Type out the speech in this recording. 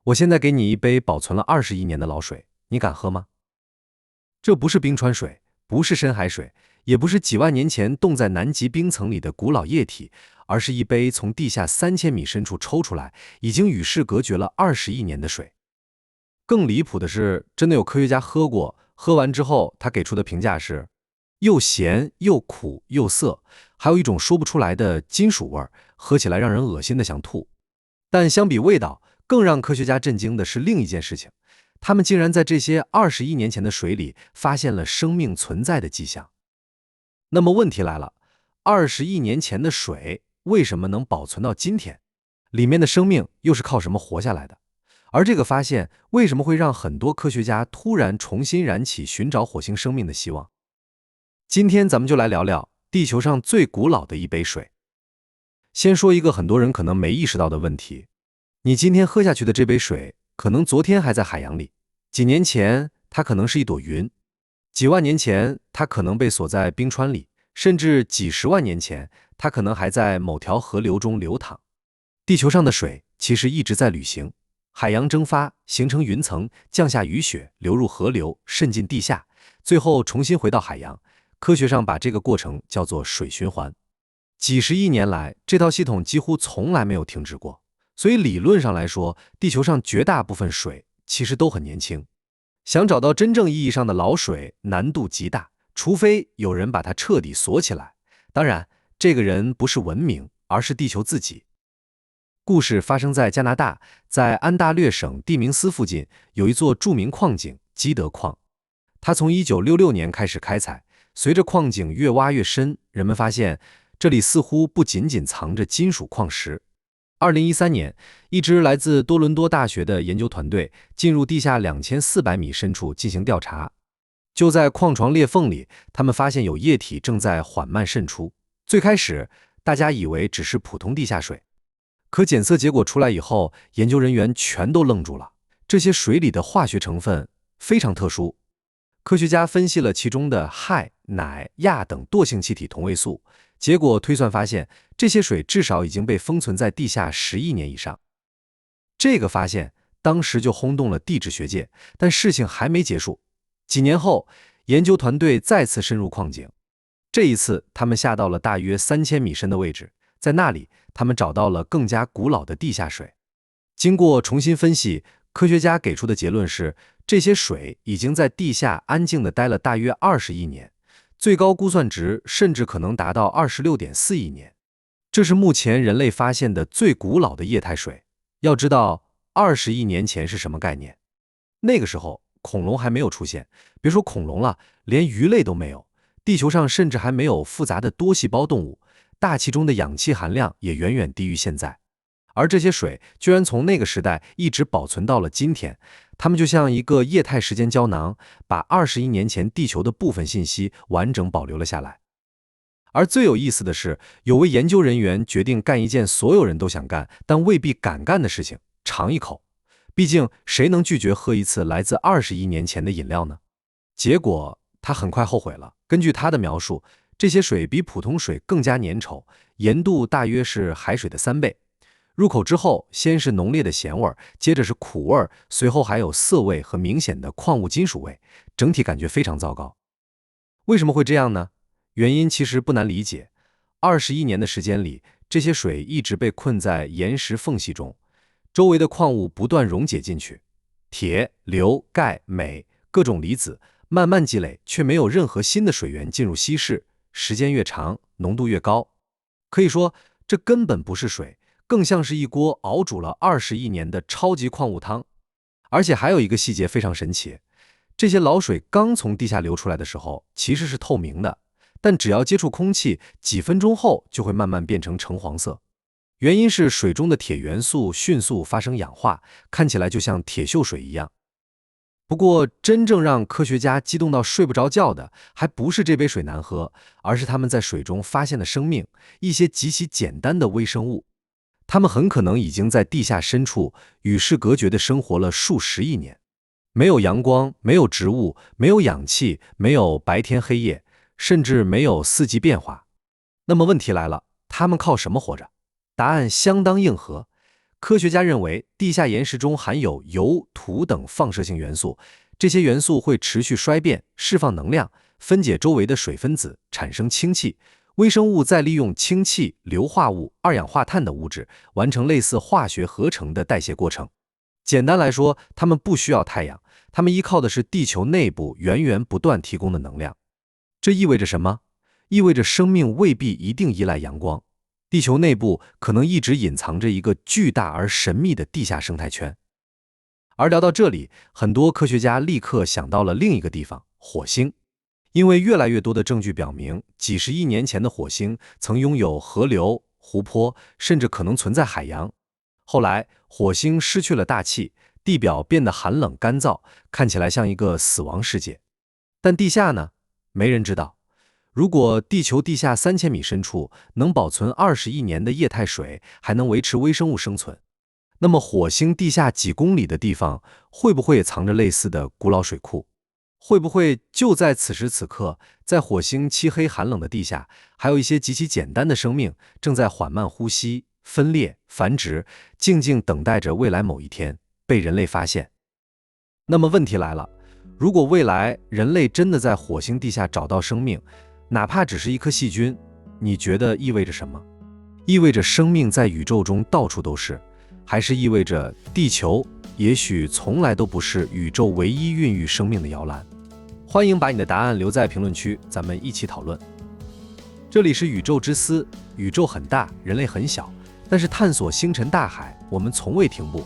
我現在給你一杯保存了20億年的老水，你敢喝嗎？這不是冰川水，不是深海水，也不是幾萬年前凍在南極冰層裡的古老液體，而是一杯從地下3000米深處抽出來，已經與世隔絕了20億年的水。更離譜的是，真的有科學家喝過，喝完之後他給出的評價是又鹹又苦又澀，還有一种說不出來的金屬味，喝起來讓人惡心的想吐。但相比味道，更讓科學家震驚的是另一件事情，他們竟然在这些20亿年前的水裡发现了生命存在的迹象。那麼問題來了，20億年前的水為什麼能保存到今天？裡面的生命又是靠什麼活下來的？而這個發現為什麼會讓很多科學家突然重新燃起尋找火星生命的希望？今天咱們就來聊聊地球上最古老的一杯水。先說一個很多人可能沒意識到的問題，你今天喝下去的這杯水，可能昨天還在海洋裡，幾年前它可能是一朵雲，幾萬年前它可能被鎖在冰川裡，甚至幾十萬年前它可能還在某条河流中流淌。地球上的水其實一直在旅行，海洋蒸發，形成雲層，降下雨雪，流入河流，滲進地下，最後重新回到海洋。科學上把這個過程叫做水循環。幾十億年來，這套系統幾乎從來沒有停止過。所以理論上來說，地球上絕大部分水其實都很年輕。想找到真正意義上的老水難度極大，除非有人把它徹底鎖起來。當然，這個人不是文明，而是地球自己。故事發生在加拿大，在安大略省蒂明斯附近有一座著名礦井基德礦。它從1966年開始開採，隨着礦井越挖越深，人們發現這裡似乎不僅僅藏着金屬礦石。2013年，一支來自多倫多大學的研究團隊進入地下2400米深處進行調查。就在礦床裂縫裡，他們發現有液體正在緩慢滲出。最開始，大家以為只是普通地下水，可檢測結果出來以後，研究人員全都愣住了。這些水裡的化學成分非常特殊。科學家分析了其中的氦、氖、氬等惰性气体同位素，結果推算發現，這些水至少已經被封存在地下10億年以上。這個發現當時就轟動了地質學界，但事情還沒結束。幾年後，研究團隊再次深入礦井，這一次他們下到了大約3000米深的位置，在那裡他們找到了更加古老的地下水。經過重新分析，科學家給出的結論是，這些水已經在地下安靜地待了大約20億年。最高估算值甚至可能達到26.4億年，這是目前人類發現的最古老的液態水。要知道，20億年前是什麼概念？那個時候恐龍還沒有出現，別說恐龍了，連魚類都沒有。地球上甚至還沒有複雜的多細胞動物，大氣中的氧氣含量也遠遠低於現在。而這些水居然從那個時代一直保存到了今天，它們就像一個液態時間膠囊，把20億年前地球的部分信息完整保留了下来。而最有意思的是，有位研究人員決定幹一件所有人都想幹，但未必敢幹的事情，嘗一口。畢竟，誰能拒絕喝一次來自20億年前的飲料呢？結果，他很快後悔了。根據他的描述，這些水比普通水更加粘稠，鹽度大約是海水的3倍。入口之後，先是濃烈的鹹味，接着是苦味，隨後還有澀味和明顯的礦物金屬味，整體感覺非常糟糕。為什麼會這樣呢？原因其實不難理解。20億年的時間裡，這些水一直被困在岩石縫隙中，周圍的礦物不斷溶解進去，鐵、硫、鈣、鎂各種離子慢慢積累，卻沒有任何新的水源進入稀釋，時間越長，濃度越高。可以說，這根本不是水，更像是一鍋熬煮了20億年的超級礦物湯。而且還有一個細節非常神奇，這些老水剛從地下流出來的時候其實是透明的，但只要接觸空氣，幾分鐘後就會慢慢變成橙黃色。原因是水中的鐵元素迅速發生氧化，看起來就像鐵鏽水一樣。不過真正讓科學家激動到睡不着覺的，還不是這杯水難喝，而是他們在水中發現的生命，一些極其簡單的微生物。他们很可能已經在地下深處與世隔絕地生活了數十億年，沒有陽光，沒有植物，沒有氧氣，沒有白天黑夜，甚至沒有四季變化。那麼問題來了，他們靠什麼活着？答案相當硬核。科學家認為，地下岩石中含有鈾、土等放射性元素，這些元素會持續衰變，釋放能量，分解周圍的水分子，產生氢氣。微生物再利用氢氣、硫化物、二氧化碳等物質，完成類似化學合成的代謝過程。簡單來說，它們不需要太陽，它們依靠的是地球內部源源不斷提供的能量。這意味着什麼？意味着生命未必一定依賴陽光。地球內部可能一直隱藏着一個巨大而神秘的地下生態圈。而聊到這裡，很多科學家立刻想到了另一個地方——火星。因為越来越多的證據表明，幾十億年前的火星曾擁有河流、湖泊，甚至可能存在海洋。後來，火星失去了大氣，地表變得寒冷乾燥，看起來像一個死亡世界。但地下呢？沒人知道。如果地球地下3000米深處能保存20億年的液態水，還能維持微生物生存，那麼火星地下幾公里的地方，會不會也藏着類似的古老水庫？會不會就在此時此刻，在火星漆黑寒冷的地下，還有一些極其簡單的生命，正在緩慢呼吸、分裂、繁殖，靜靜等待着未來某一天被人類發現？那麼問題來了，如果未來人類真的在火星地下找到生命，哪怕只是一顆細菌，你覺得意味着什麼？意味着生命在宇宙中到處都是，還是意味着地球也許從來都不是宇宙唯一孕育生命的搖籃？歡迎把你的答案留在評論區，咱們一起討論。這裡是宇宙之思，宇宙很大，人類很小，但是探索星辰大海，我們從未停步。